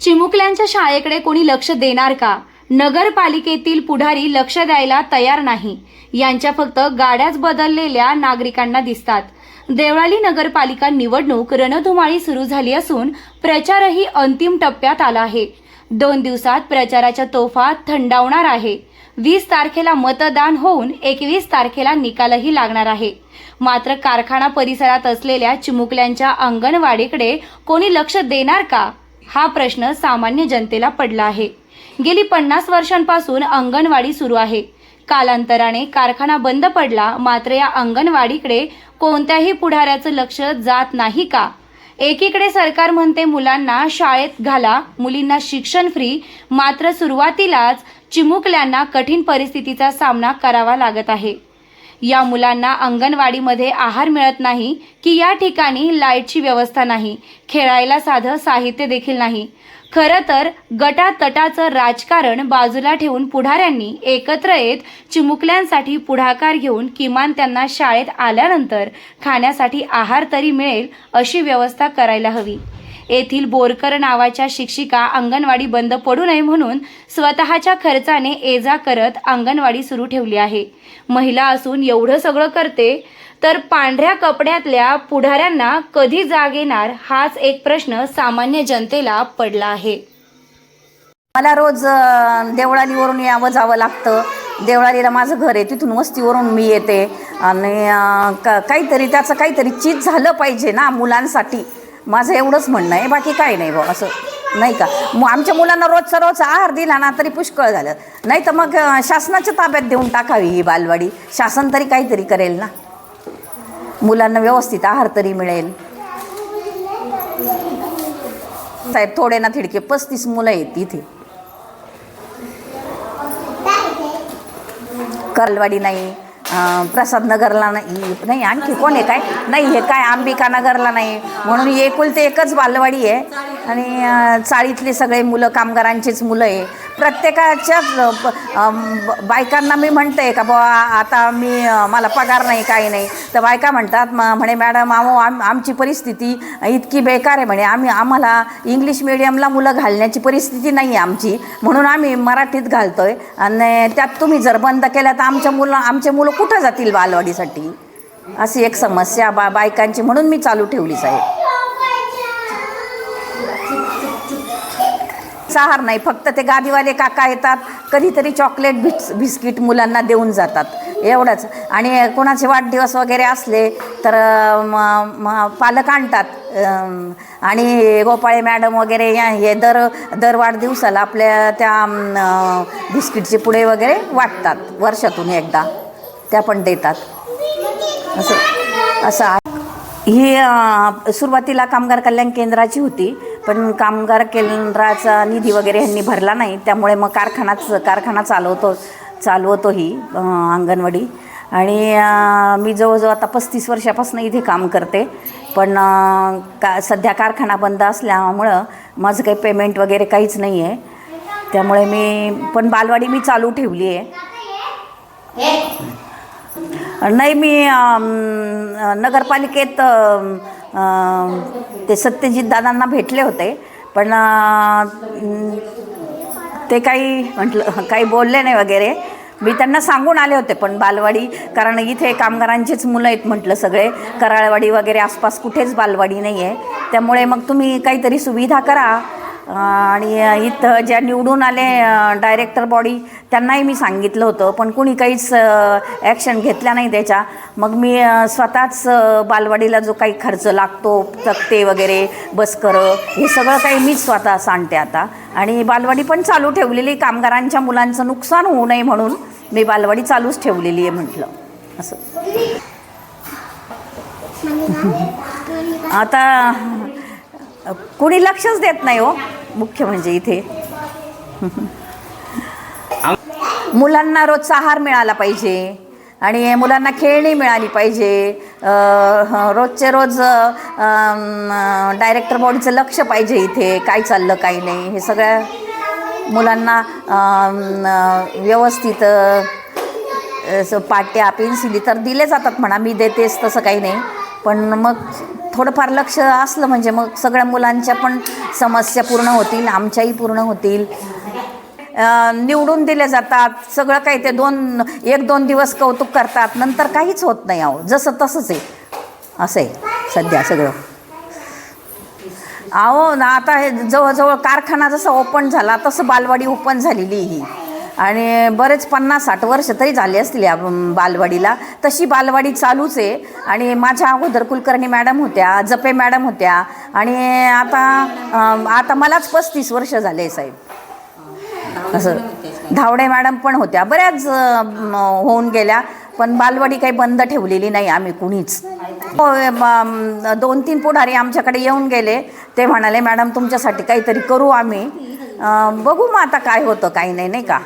चिमुकल्यांच्या शाळेकडे कोणी लक्ष देणार का? नगरपालिकेतील पुढारी लक्ष द्यायला तयार नाही. यांच्या फक्त गाड्याच बदललेल्या नागरिकांना दिसतात. देवळाली नगरपालिका निवडणूक रणधुमाळी सुरू झाली असून प्रचारही अंतिम टप्प्यात आला आहे. 2 दिवसात प्रचाराच्या तोफा थंडावणार आहे. 20 तारखेला मतदान होऊन 21 तारखेला निकालही लागणार आहे. मात्र कारखाना परिसरात असलेल्या चिमुकल्यांच्या अंगणवाडीकडे कोणी लक्ष देणार का? हा प्रश्न सामान्य जनतेला पडला आहे. गेली 50 वर्षांपासून अंगणवाडी सुरू आहे. कालांतराने कारखाना बंद पडला, मात्र या अंगणवाडीकडे कोणत्याही पुढाऱ्याचं लक्ष जात नाही का? एकीकडे सरकार म्हणते मुलांना शाळेत घाला, मुलींना शिक्षण फ्री, मात्र सुरुवातीलाच चिमुकल्यांना कठीण परिस्थितीचा सामना करावा लागत आहे. या मुलांना अंगणवाडीमध्ये आहार मिळत नाही की या ठिकाणी लाईटची व्यवस्था नाही, खेळायला साधं साहित्य देखील नाही. खरं तर गटातटाचं राजकारण बाजूला ठेवून पुढाऱ्यांनी एकत्र येत चिमुकल्यांसाठी पुढाकार घेऊन किमान त्यांना शाळेत आल्यानंतर खाण्यासाठी आहार तरी मिळेल अशी व्यवस्था करायला हवी. येथील बोरकर नावाच्या शिक्षिका अंगणवाडी बंद पडू नये म्हणून स्वतःच्या खर्चाने ये-जा करत अंगणवाडी सुरू ठेवली आहे. महिला असून एवढं सगळं करते तर पांढऱ्या कपड्यातल्या पुढाऱ्यांना कधी जाग येणार, हाच एक प्रश्न सामान्य जनतेला पडला आहे. मला रोज देवळालीवरून यावं जावं लागतं. देवळालीला माझं घर आहे, तिथून वस्तीवरून मी येते आणि काहीतरी त्याचं काहीतरी चीज झालं पाहिजे ना मुलांसाठी. माझं एवढंच म्हणणं आहे, बाकी काही नाही बा. असं नाही का, आमच्या मुलांना रोजचा रोज आहार दिला ना तरी पुष्कळ झालं. नाही तर मग शासनाच्या ताब्यात देऊन टाकावी ही बालवाडी. शासन तरी काहीतरी करेल ना, मुलांना व्यवस्थित आहार तरी मिळेल. साहेब थोडे ना थिडके 35 मुलं आहेत इथे. करलवाडी नाही, प्रसाद नगरला नाही, आणखी कोण आहे काय नाही, हे काय अंबिका नगरला नाही. म्हणून एकुलते एकच बालवाडी आहे आणि चाळीतले सगळे मुलं कामगारांचीच मुलं आहे. प्रत्येकाच्या बायकांना मी म्हणते का बुवा आता मला पगार नाही काही नाही, तर बायका म्हणतात म्हणे मॅडम आमची परिस्थिती इतकी बेकार आहे म्हणे, आम्हाला इंग्लिश मिडियमला मुलं घालण्याची परिस्थिती नाही आहे आमची, म्हणून आम्ही मराठीत घालतो आहे. आणि त्यात तुम्ही जर बंद केल्या तर आमचे मुलं कुठं जातील बालवाडीसाठी, अशी एक समस्या बायकांची, म्हणून मी चालू ठेवली साहेब. आहार नाही, फक्त ते गादीवाले काका येतात, कधीतरी चॉकलेट बिस्किट मुलांना देऊन जातात, एवढंच. आणि कोणाचे वाढदिवस वगैरे असले तर पालक आणतात आणि गोपाळे मॅडम वगैरे हे दर वाढदिवसाला आपल्या त्या बिस्किटचे पुडे वगैरे वाटतात. वर्षातून एकदा त्या पण देतात. असं ही सुरुवातीला कामगार कल्याण केंद्राची होती, पण कामगार केंद्राचा निधी वगैरे ह्यांनी भरला नाही, त्यामुळे मग कारखाना चालवतो ही अंगणवाडी. आणि मी जवळजवळ आता 35 वर्षापासून इथे काम करते. पण सध्या कारखाना बंद असल्यामुळं माझं काही पेमेंट वगैरे काहीच नाही आहे, त्यामुळे पण बालवाडी मी चालू ठेवली आहे. नाही, मी नगरपालिकेत ते सत्यजित दादांना भेटले होते, पण ते काही बोलले नाही वगैरे. मी त्यांना सांगून आले होते पण बालवाडी, कारण इथे कामगारांचेच मुलं आहेत म्हटलं सगळे, कराळवाडी वगैरे आसपास कुठेच बालवाडी नाही आहे, त्यामुळे मग तुम्ही काहीतरी सुविधा करा. आणि इथं ज्या निवडून आले डायरेक्टर बॉडी त्यांनाही मी सांगितलं होतं, पण कुणी काहीच ॲक्शन घेतला नाही त्याच्या. मग मी स्वतःच बालवाडीला जो काही खर्च लागतो, तक्ते वगैरे बसकर हे सगळं काही मीच स्वतः सांगते आता. आणि बालवाडी पण चालू ठेवलेली, कामगारांच्या मुलांचं नुकसान होऊ नये म्हणून मी बालवाडी चालूच ठेवलेली आहे म्हटलं. असं आता कोणी लक्षच देत नाही हो, मुख्य म्हणजे इथे. मुलांना रोजचा आहार मिळाला पाहिजे आणि मुलांना खेळणी मिळाली पाहिजे. रोजचे रोज डायरेक्टर बॉडीचं लक्ष पाहिजे इथे, काय चाललं काय नाही हे सगळ्या मुलांना व्यवस्थित पाट्या पेन्सिली तर दिले जातात म्हणा, मी देतेच तसं काही नाही, पण मग थोडंफार लक्ष असलं म्हणजे मग सगळ्या मुलांच्या पण समस्या पूर्ण होतील, आमच्याही पूर्ण होतील. निवडून दिले जातात, सगळं काही ते 1-2 दिवस कौतुक करतात, नंतर काहीच होत नाही. अहो जसं तसंच आहे, असं आहे सध्या सगळं. अहो ना आता हे जवळजवळ कारखाना जसा ओपन झाला तसं बालवाडी ओपन झालेली ही, आणि बरेच 50-60 वर्ष तरी झाले असतील या बालवाडीला. तशी बालवाडी चालूच आहे. आणि माझ्या अगोदर कुलकर्णी मॅडम होत्या, जपे मॅडम होत्या, आणि आता मलाच 35 वर्ष झाले साहेब. असं धावडे मॅडम पण होत्या, बऱ्याच होऊन गेल्या, पण बालवाडी काही बंद ठेवलेली नाही आम्ही कुणीच. 2-3 पुढारी आमच्याकडे येऊन गेले, ते म्हणाले मॅडम तुमच्यासाठी काहीतरी करू आम्ही. बघू मग आता काय होतं काही नाही, नाही का.